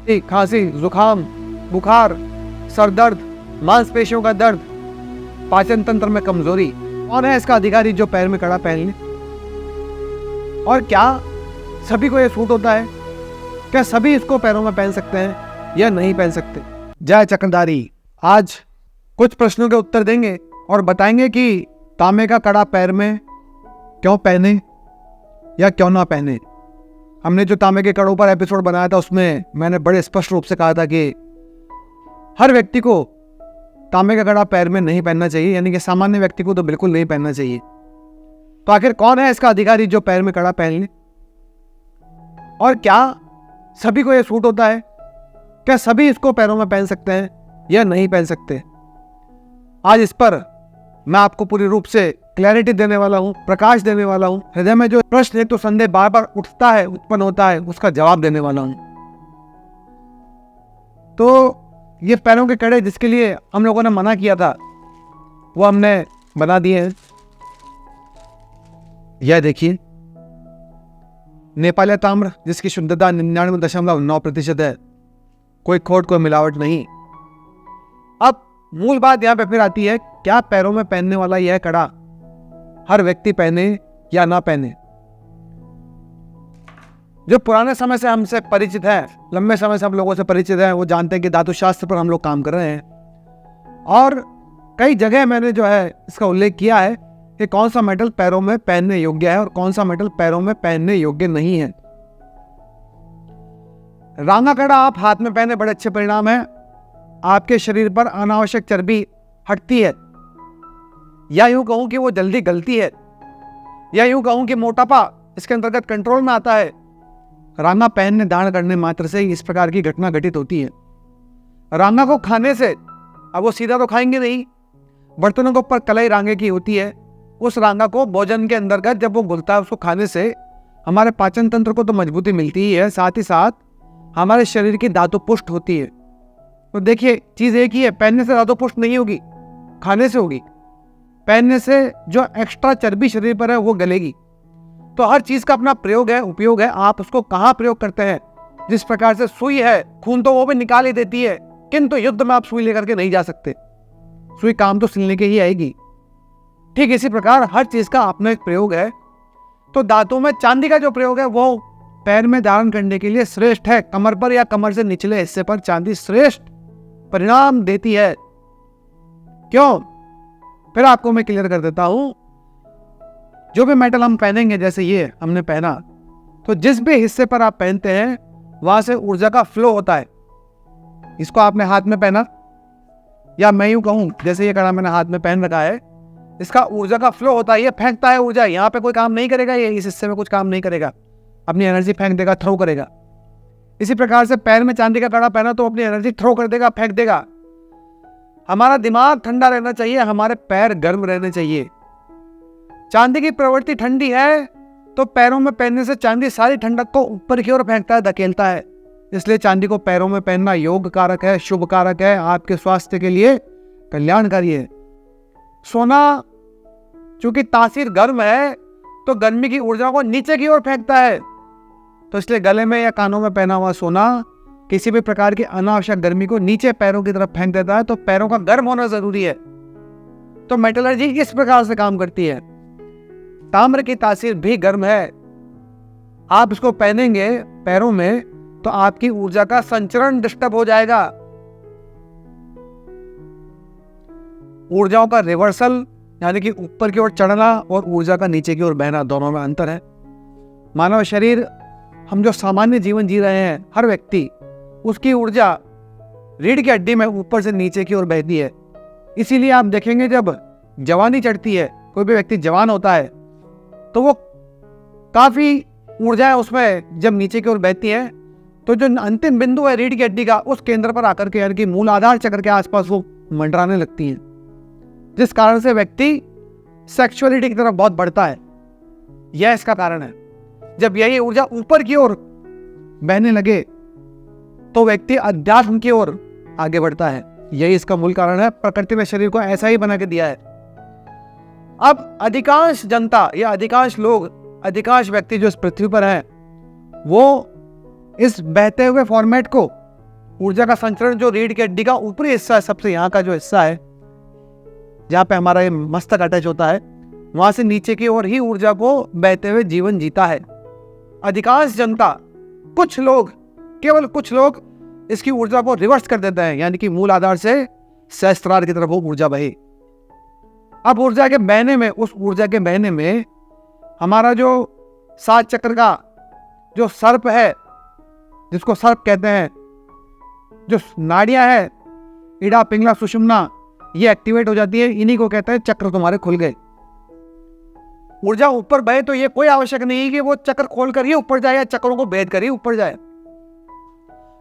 खांसी, जुकाम, बुखार, सर दर्द, मांसपेशियों का दर्द, पाचन तंत्र में कमजोरी। कौन है इसका अधिकारी जो पैर में कड़ा पहन ले? और क्या सभी को यह सूट होता है? क्या सभी इसको पैरों में पहन सकते हैं या नहीं पहन सकते? जय चक्रधारी आज कुछ प्रश्नों के उत्तर देंगे और बताएंगे कि तांबे का कड़ा पैर में क्यों पहने या क्यों ना पहने। हमने जो तांबे के कड़ों पर एपिसोड बनाया था उसमें मैंने बड़े स्पष्ट रूप से कहा था कि हर व्यक्ति को तांबे का कड़ा पैर में नहीं पहनना चाहिए, यानी कि सामान्य व्यक्ति को तो बिल्कुल नहीं पहनना चाहिए। तो आखिर कौन है इसका अधिकारी जो पैर में कड़ा पहन ले? और क्या सभी को यह सूट होता है? क्या सभी इसको पैरों में पहन सकते हैं या नहीं पहन सकते? आज इस पर मैं आपको पूरी रूप से क्लैरिटी देने वाला हूं, प्रकाश देने वाला हूं। हृदय में जो प्रश्न है तो संदेह बार बार उठता है, उत्पन्न होता है, उसका जवाब देने वाला हूं। तो ये पैरों के कड़े जिसके लिए हम लोगों ने मना किया था वो हमने बना दिए हैं। यह देखिए, नेपाली ताम्र जिसकी शुद्धता 99.9% है, कोई खोट कोई मिलावट नहीं। अब मूल बात यहां पे फिर आती है, क्या पैरों में पहनने वाला यह कड़ा हर व्यक्ति पहने या ना पहने? जो पुराने समय से हमसे परिचित है, लंबे समय से हम लोगों से परिचित है, वो जानते हैं कि धातु शास्त्र पर हम लोग काम कर रहे हैं और कई जगह मैंने जो है इसका उल्लेख किया है कि कौन सा मेटल पैरों में पहनने योग्य है और कौन सा मेटल पैरों में पहनने योग्य नहीं है। रांगा कड़ा आप हाथ में पहने बड़े अच्छे परिणाम है। आपके शरीर पर अनावश्यक चर्बी हटती है, या यूं कहूं कि वो जल्दी गलती है, या यूं कहूं कि मोटापा इसके अंतर्गत कंट्रोल में आता है। रांगा पहनने दान करने मात्र से इस प्रकार की घटना घटित होती है। रांगा को खाने से, अब वो सीधा तो खाएंगे नहीं, बर्तनों के ऊपर कलाई रांगे की होती है। उस रांगा को भोजन के अंतर्गत जब वो घुलता है उसको खाने से हमारे पाचन तंत्र को तो मजबूती मिलती ही है, साथ ही साथ हमारे शरीर की धातु पुष्ट होती है। तो देखिए चीज एक ही है, पहनने से धातु पुष्ट नहीं होगी, खाने से होगी। पहनने से जो एक्स्ट्रा चर्बी शरीर पर है वो गलेगी। तो हर चीज का अपना प्रयोग है, उपयोग है, आप उसको कहाँ प्रयोग करते हैं। जिस प्रकार से सुई है, खून तो वो भी निकाल ही देती है, किंतु युद्ध में आप सुई लेकर के नहीं जा सकते, सुई काम तो सिलने के ही आएगी। ठीक इसी प्रकार हर चीज का अपना एक प्रयोग है। तो धातु में चांदी का जो प्रयोग है वो पैर में धारण करने के लिए श्रेष्ठ है। कमर पर या कमर से निचले हिस्से पर चांदी श्रेष्ठ परिणाम देती है। क्यों? फिर आपको मैं क्लियर कर देता हूं। जो भी मेटल हम पहनेंगे, जैसे ये हमने पहना, तो जिस भी हिस्से पर आप पहनते हैं वहां से ऊर्जा का फ्लो होता है। इसको आपने हाथ में पहना, या मैं यूं कहूं जैसे ये कड़ा मैंने हाथ में पहन रखा है, इसका ऊर्जा का फ्लो होता है, ये फेंकता है ऊर्जा। यहाँ पे कोई काम नहीं करेगा, ये इस हिस्से में कुछ काम नहीं करेगा, अपनी एनर्जी फेंक देगा, थ्रो करेगा। इसी प्रकार से पैर में चांदी का कड़ा पहना तो अपनी एनर्जी थ्रो कर देगा, फेंक देगा। हमारा दिमाग ठंडा रहना चाहिए, हमारे पैर गर्म रहने चाहिए। चांदी की प्रवृत्ति ठंडी है तो पैरों में पहनने से चांदी सारी ठंडक को ऊपर की ओर फेंकता है, धकेलता है। इसलिए चांदी को पैरों में पहनना योग कारक है, शुभ कारक है, आपके स्वास्थ्य के लिए कल्याणकारी है। सोना चूंकि तासीर गर्म है तो गर्मी की ऊर्जा को नीचे की ओर फेंकता है, तो इसलिए गले में या कानों में पहना हुआ सोना किसी भी प्रकार की अनावश्यक गर्मी को नीचे पैरों की तरफ फेंक देता है। तो पैरों का गर्म होना जरूरी है। तो मेटलर्जी इस प्रकार से काम करती है। ताम्र की तासीर भी गर्म है। आप इसको पहनेंगे पैरों में तो आपकी ऊर्जा का संचरण डिस्टर्ब हो जाएगा। ऊर्जाओं का रिवर्सल, यानी कि ऊपर की ओर चढ़ना और ऊर्जा का नीचे की ओर बहना, दोनों में अंतर है। मानव शरीर, हम जो सामान्य जीवन जी रहे हैं, हर व्यक्ति, उसकी ऊर्जा रीढ़ की हड्डी में ऊपर से नीचे की ओर बहती है। इसीलिए आप देखेंगे जब जवानी चढ़ती है, कोई भी व्यक्ति जवान होता है, तो वो काफी ऊर्जा है उसमें जब नीचे की ओर बहती है, तो जो अंतिम बिंदु है रीढ़ की हड्डी का, उस केंद्र पर आकर के, यानी कि मूल आधार चक्र के आसपास वो मंडराने लगती है, जिस कारण से व्यक्ति सेक्सुअलिटी की तरफ बहुत बढ़ता है। यह इसका कारण है। जब यही ऊर्जा ऊपर की ओर बहने लगे तो व्यक्ति अध्यात्म की ओर आगे बढ़ता है। यही इसका मूल कारण है। प्रकृति ने शरीर को ऐसा ही बना के दिया है। अब अधिकांश जनता या अधिकांश लोग, अधिकांश व्यक्ति जो इस पृथ्वी पर हैं, वो इस बहते हुए फॉर्मेट को ऊर्जा का संचरण जो रीढ़ की हड्डी का ऊपरी हिस्सा है, सबसे यहाँ का जो हिस्सा है जहाँ पे हमारा ये मस्तक अटैच होता है, वहां से नीचे की ओर ही ऊर्जा को बहते हुए जीवन जीता है। अधिकांश जनता, कुछ लोग, केवल कुछ लोग इसकी ऊर्जा को रिवर्स कर देते हैं, यानी कि मूल आधार से सहस्त्रार की तरफ वो ऊर्जा बहे। अब ऊर्जा के बहने में, उस ऊर्जा के बहने में हमारा जो 7 चक्र का जो सर्प है, जिसको सर्प कहते हैं, जो नाड़ियां है इड़ा पिंगला सुषुम्ना, ये एक्टिवेट हो जाती है। इन्हीं को कहते हैं चक्र तुम्हारे खुल गए। ऊर्जा ऊपर बहे तो ये कोई आवश्यक नहीं है कि वो चक्र खोलकर ही ऊपर जाए या चक्रों को भेद कर ही ऊपर जाए।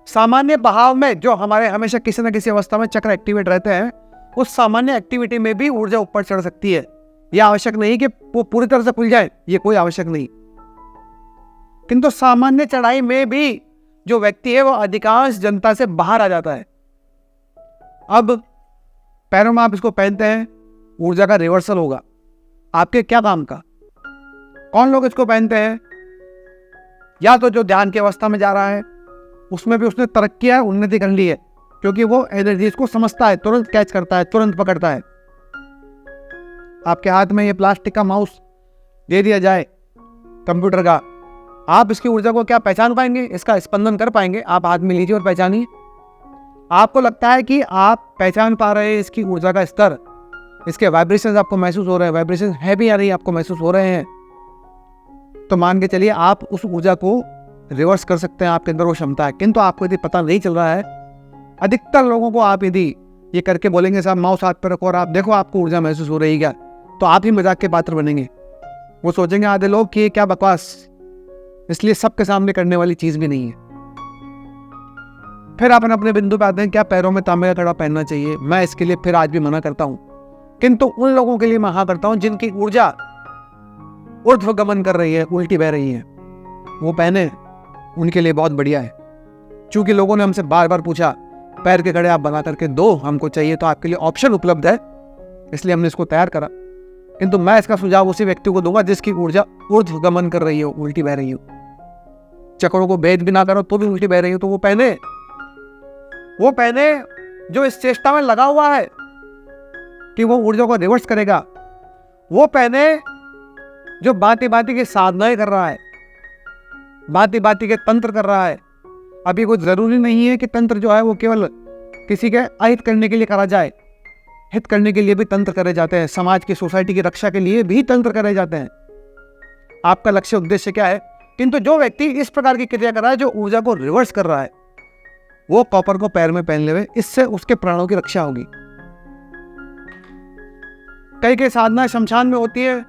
सामान्य बहाव में जो हमारे हमेशा किसी न किसी अवस्था में चक्र एक्टिवेट रहते हैं, उस सामान्य एक्टिविटी में भी ऊर्जा ऊपर चढ़ सकती है। यह आवश्यक नहीं कि वो पूरी तरह से खुल जाए, ये कोई आवश्यक नहीं। किंतु सामान्य चढ़ाई में भी जो व्यक्ति है वो अधिकांश जनता से बाहर आ जाता है। अब पैरों में आप इसको पहनते हैं, ऊर्जा का रिवर्सल होगा आपके क्या काम का। कौन लोग इसको पहनते हैं? या तो जो ध्यान की अवस्था में जा रहा है, उसमें भी उसने तरक्की है, उन्नति कर ली है, क्योंकि वो एनर्जी को समझता है, तुरंत कैच करता है, तुरंत पकड़ता है। आपके हाथ में ये प्लास्टिक का माउस दे दिया जाए कंप्यूटर का, आप इसकी ऊर्जा को क्या पहचान पाएंगे? इसका स्पंदन कर पाएंगे? आप हाथ में लीजिए और पहचानिए। आपको लगता है कि आप पहचान पा रहे हैं इसकी ऊर्जा का स्तर, इसके वाइब्रेशंस आपको महसूस हो रहे हैं, वाइब्रेशन है भी या नहीं आपको महसूस हो रहे हैं, तो मान के चलिए आप उस ऊर्जा को रिवर्स कर सकते हैं, आपके अंदर वो क्षमता है। किंतु आपको यदि पता नहीं चल रहा है, अधिकतर लोगों को आप यदि ये करके बोलेंगे साहब माउस हाथ पर रखो और आप देखो आपको ऊर्जा महसूस हो रही है क्या, तो आप ही मजाक के पात्र बनेंगे। वो सोचेंगे आधे लोग कि ये क्या बकवास, इसलिए सबके सामने करने वाली चीज भी नहीं है। फिर आप अपने बिंदु पे आते हैं, क्या पैरों में तांबे का कड़ा पहनना चाहिए? मैं इसके लिए फिर आज भी मना करता हूं, किंतु उन लोगों के लिए मैं हाँ करता हूं जिनकी ऊर्जा ऊर्ध्वगमन कर रही है, उल्टी बह रही है, वो पहने, उनके लिए बहुत बढ़िया है। चूंकि लोगों ने हमसे बार बार पूछा पैर के कड़े आप बना करके दो, हमको चाहिए, तो आपके लिए ऑप्शन उपलब्ध है, इसलिए हमने इसको तैयार करा। किंतु मैं इसका सुझाव उसी व्यक्ति को दूंगा जिसकी ऊर्जा ऊर्ध्वगमन कर रही हो, उल्टी बह रही हो, चक्रों को भेद भी ना करो तो भी उल्टी बह रही हो, तो वो पहने जो इस चेष्टा में लगा हुआ है कि वो ऊर्जा को रिवर्स करेगा। वो पहने जो बाती बाती की साधनाएं कर रहा है, बाती बाती के तंत्र कर रहा है। अभी कुछ जरूरी नहीं है कि तंत्र जो है वो केवल किसी के अहित करने के लिए करा जाए, हित करने के लिए भी तंत्र करे जाते हैं, समाज की, सोसाइटी की रक्षा के लिए भी तंत्र करे जाते हैं। आपका लक्ष्य उद्देश्य क्या है? किंतु जो व्यक्ति इस प्रकार की क्रिया कर रहा है, जो ऊर्जा को रिवर्स कर रहा है, वो कॉपर को पैर में पहन ले, इससे उसके प्राणों की रक्षा होगी। कई साधना शमशान में होती है,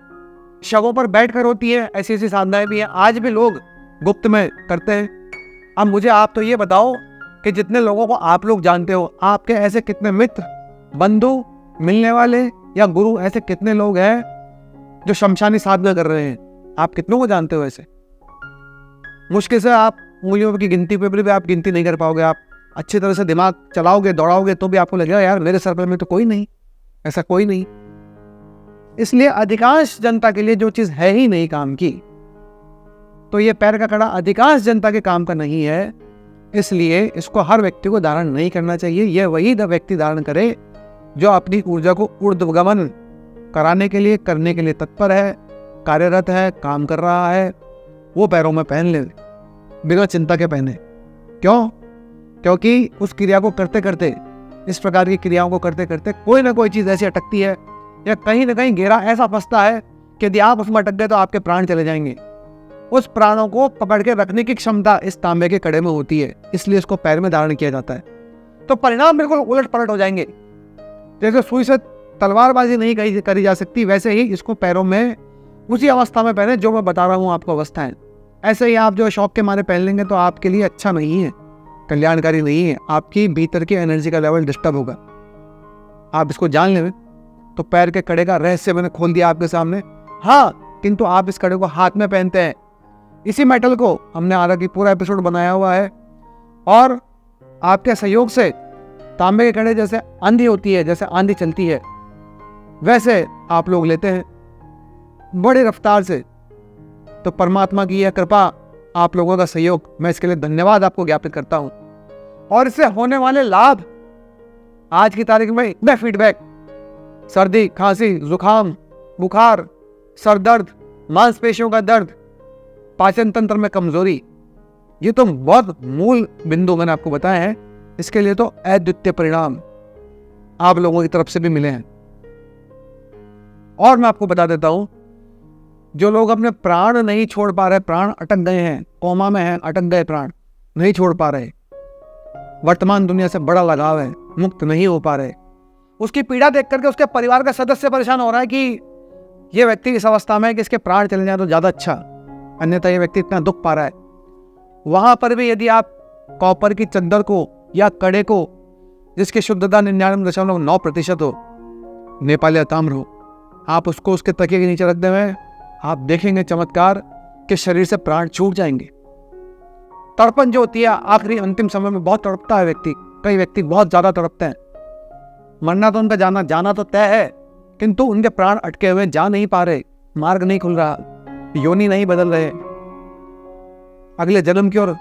शवों पर बैठकर होती है, ऐसी ऐसी साधनाएं भी हैं, आज भी लोग गुप्त में करते हैं। अब मुझे आप तो ये बताओ कि जितने लोगों को आप लोग जानते हो, आपके ऐसे कितने मित्र, बंधु, मिलने वाले या गुरु, ऐसे कितने लोग हैं जो शमशानी साधना कर रहे हैं? आप कितनों को जानते हो? ऐसे मुश्किल से आप उंगलियों की गिनती पे भी आप गिनती नहीं कर पाओगे। आप अच्छी तरह से दिमाग चलाओगे, दौड़ाओगे, तो भी आपको लगेगा यार मेरे सर्कल में तो कोई नहीं, ऐसा कोई नहीं। इसलिए अधिकांश जनता के लिए जो चीज है ही नहीं काम की, तो ये पैर का कड़ा अधिकांश जनता के काम का नहीं है। इसलिए इसको हर व्यक्ति को धारण नहीं करना चाहिए। यह वही व्यक्ति धारण करे जो अपनी ऊर्जा को ऊर्ध्वगमन कराने के लिए, करने के लिए तत्पर है, कार्यरत है, काम कर रहा है। वो पैरों में पहन ले, बिना चिंता के पहने। क्यों? क्योंकि उस क्रिया को करते करते, इस प्रकार की क्रियाओं को करते करते कोई ना कोई चीज ऐसी अटकती है या कहीं ना कहीं घेरा ऐसा फंसता है कि यदि आप उसमें अटक गए तो आपके प्राण चले जाएंगे। उस प्राणों को पकड़ के रखने की क्षमता इस तांबे के कड़े में होती है, इसलिए इसको पैर में धारण किया जाता है। तो परिणाम बिल्कुल उलट पलट हो जाएंगे। जैसे सुई से तलवारबाजी नहीं करी जा सकती, वैसे ही इसको पैरों में उसी अवस्था में पहने जो मैं बता रहा हूँ आपको अवस्थाएं। ऐसे ही आप जो शौक के मारे पहन लेंगे तो आपके लिए अच्छा नहीं है, कल्याणकारी नहीं है। आपकी भीतर की एनर्जी का लेवल डिस्टर्ब होगा। आप इसको जान लें तो पैर के कड़े का रहस्य मैंने खोल दिया आपके सामने। हाँ, किंतु आप इस कड़े को हाथ में पहनते हैं। इसी मेटल को हमने हालांकि पूरा एपिसोड बनाया हुआ है, और आपके सहयोग से तांबे के कड़े जैसे आंधी होती है, जैसे आंधी चलती है, वैसे आप लोग लेते हैं बड़ी रफ्तार से। तो परमात्मा की यह कृपा, आप लोगों का सहयोग, मैं इसके लिए धन्यवाद आपको ज्ञापित करता हूं। और इससे होने वाले लाभ आज की तारीख में इतने फीडबैक, सर्दी, खांसी, जुकाम, बुखार, सर दर्द, मांसपेशियों का दर्द, पाचन तंत्र में कमजोरी, ये तो बहुत मूल बिंदु मैंने आपको बताया है। इसके लिए तो अद्वितीय परिणाम आप लोगों की तरफ से भी मिले हैं। और मैं आपको बता देता हूं, जो लोग अपने प्राण नहीं छोड़ पा रहे, प्राण अटक गए हैं, कोमा में हैं, अटक गए, प्राण नहीं छोड़ पा रहे, वर्तमान दुनिया से बड़ा लगाव है, मुक्त नहीं हो पा रहे, उसकी पीड़ा देख करके उसके परिवार का सदस्य परेशान हो रहा है कि यह व्यक्ति इस अवस्था में है कि इसके प्राण चले जाए तो ज्यादा अच्छा, अन्यथा यह व्यक्ति इतना दुख पा रहा है। वहां पर भी यदि आप कॉपर की चद्दर को या कड़े को, जिसकी शुद्धता 99.9% हो, नेपाल या ताम्र हो, आप उसको उसके तकिए के नीचे रख दें, आप देखेंगे चमत्कार कि शरीर से प्राण छूट जाएंगे। तड़पन जो होती है आखिरी अंतिम समय में बहुत तड़पता है व्यक्ति, कई व्यक्ति बहुत ज्यादा तड़पते हैं। मरना तो उनका जाना तो तय है, किंतु उनके प्राण अटके हुए, जा नहीं पा रहे, मार्ग नहीं खुल रहा, योनि नहीं बदल रहे, अगले जन्म की ओर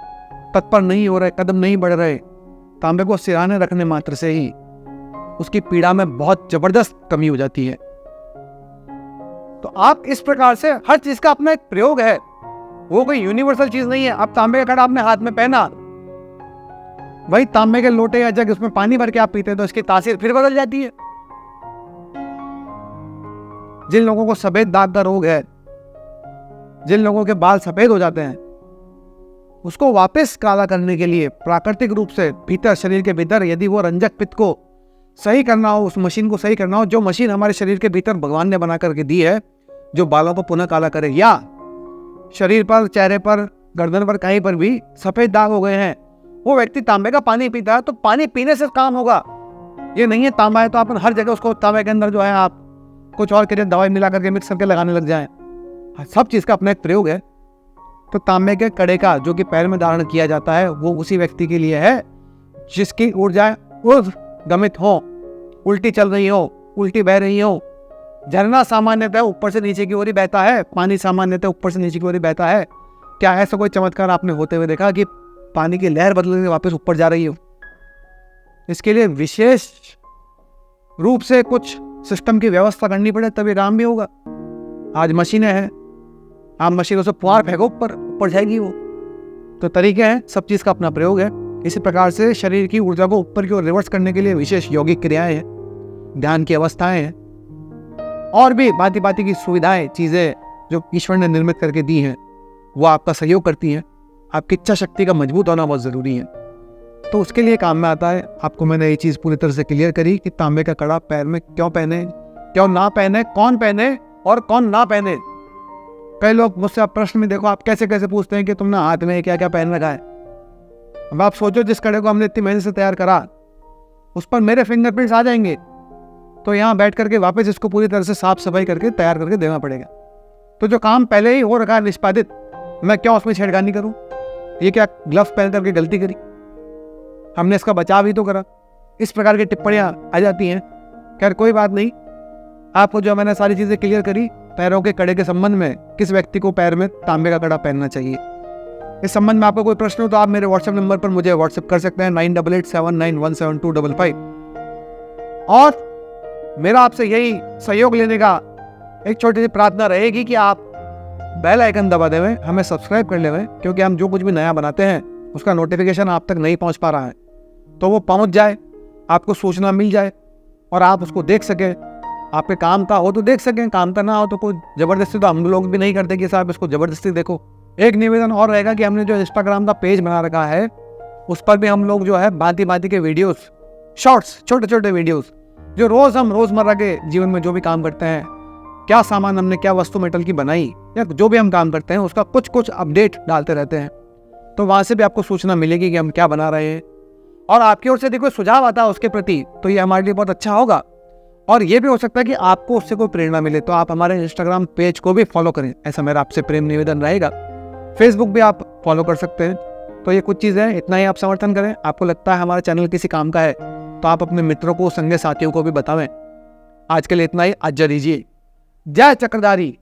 तत्पर नहीं हो रहे, कदम नहीं बढ़ रहे। तांबे को सिराने रखने मात्र से ही उसकी पीड़ा में बहुत जबरदस्त कमी हो जाती है। तो आप इस प्रकार से हर चीज का अपना एक प्रयोग है, वो कोई यूनिवर्सल चीज नहीं है। अब तांबे का कड़ा आपने हाथ में पहना, वही तांबे के लोटे या जग उसमें पानी भर के आप पीते हैं तो इसकी तासीर फिर बदल जाती है। जिन लोगों को सफेद दाग का रोग है, जिन लोगों के बाल सफेद हो जाते हैं, उसको वापस काला करने के लिए प्राकृतिक रूप से भीतर, शरीर के भीतर यदि वो रंजक पित्त को सही करना हो, उस मशीन को सही करना हो, जो मशीन हमारे शरीर के भीतर भगवान ने बना करके दी है, जो बालों को पुनः काला करे, या शरीर पर, चेहरे पर, गर्दन पर कहीं पर भी सफेद दाग हो गए हैं, वो व्यक्ति तांबे का पानी पीता है तो पानी पीने से काम होगा। ये नहीं है तांबा है तो आप हर जगह उसको तांबे के अंदर जो है आप कुछ और के दवाई मिला करके मिक्स करके लगाने लग जाएं। सब चीज का अपना एक प्रयोग है। तो तांबे के कड़े का जो कि पैर में धारण किया जाता है, वो उसी व्यक्ति के लिए है जिसकी ऊर्जा गमित हो, उल्टी चल रही हो, उल्टी बह रही हो। झरना सामान्यतः ऊपर से नीचे की ओर ही बहता है, पानी सामान्यतः ऊपर से नीचे की ओर ही बहता है। क्या ऐसा कोई चमत्कार आपने होते हुए देखा कि पानी की लहर बदल के वापस ऊपर जा रही हो? इसके लिए विशेष रूप से कुछ सिस्टम की व्यवस्था करनी पड़े, तभी काम भी होगा। आज मशीनें हैं, आप मशीनों से फुहार फेंको, ऊपर जाएगी वो। तो तरीके हैं, सब चीज का अपना प्रयोग है। इसी प्रकार से शरीर की ऊर्जा को ऊपर की ओर रिवर्स करने के लिए विशेष यौगिक क्रियाएं हैं, ध्यान की अवस्थाएं हैं, और भी भांति भांति की सुविधाएं, चीजें जो ईश्वर ने निर्मित करके दी हैं, वो आपका सहयोग करती हैं। आपकी इच्छा शक्ति का मजबूत होना बहुत जरूरी है, तो उसके लिए काम में आता है। आपको मैंने ये चीज पूरी तरह से क्लियर करी कि तांबे का कड़ा पैर में क्यों पहने, क्यों ना पहने, कौन पहने और कौन ना पहने। कई लोग मुझसे आप प्रश्न में देखो, आप कैसे कैसे पूछते हैं कि तुमने हाथ में क्या क्या पहन रखा है। अब आप सोचो, जिस कड़े को हमने इतनी मेहनत से तैयार करा, उस पर मेरे फिंगरप्रिंट्स आ जाएंगे, तो यहाँ बैठ करके वापस इसको पूरी तरह से साफ सफाई करके तैयार करके देना पड़ेगा। तो जो काम पहले ही हो रखा है निष्पादित, मैं क्यों उसमें छेड़खानी करूँ? ये क्या ग्लव्स पहन करके गलती करी? हमने इसका बचाव ही तो करा। इस प्रकार की टिप्पणियां आ जाती हैं। खैर कोई बात नहीं, आपको जो मैंने सारी चीजें क्लियर करी पैरों के कड़े के संबंध में, किस व्यक्ति को पैर में तांबे का कड़ा पहनना चाहिए, इस संबंध में आपको कोई प्रश्न हो तो आप मेरे व्हाट्सएप नंबर पर मुझे व्हाट्सएप कर सकते हैं 9887917255। और मेरा आपसे यही सहयोग लेने का एक छोटी सी प्रार्थना रहेगी कि आप बेल आइकन दबा देवें, हमें सब्सक्राइब कर लेवें, क्योंकि हम जो कुछ भी नया बनाते हैं उसका नोटिफिकेशन आप तक नहीं पहुंच पा रहा है, तो वो पहुंच जाए, आपको सूचना मिल जाए और आप उसको देख सकें। आपके काम का हो तो देख सकें, काम का ना हो तो कोई जबरदस्ती तो हम लोग भी नहीं करते कि साहब इसको जबरदस्ती देखो। एक निवेदन और रहेगा कि हमने जो इंस्टाग्राम का पेज बना रखा है, उस पर भी हम लोग जो है भांति भांति के वीडियोस, शॉर्ट्स, छोटे छोटे वीडियोस, जो रोज हम रोजमर्रा के जीवन में जो भी काम करते हैं, क्या सामान हमने, क्या वस्तु मेटल की बनाई, या जो भी हम काम करते हैं उसका कुछ कुछ अपडेट डालते रहते हैं। तो वहां से भी आपको सूचना मिलेगी कि हम क्या बना रहे हैं, और आपकी ओर से यदि कोई सुझाव आता है उसके प्रति, तो ये हमारे लिए बहुत अच्छा होगा। और ये भी हो सकता है कि आपको उससे कोई प्रेरणा मिले, तो आप हमारे इंस्टाग्राम पेज को भी फॉलो करें, ऐसा मेरा आपसे प्रेम निवेदन रहेगा। फेसबुक भी आप फॉलो कर सकते हैं। तो ये कुछ चीज़ें, इतना ही आप समर्थन करें। आपको लगता है हमारा चैनल किसी काम का है तो आप अपने मित्रों को, संगे साथियों को भी बतावें। आज के लिए इतना ही, आज्ञा दीजिए। जय चक्रधारी।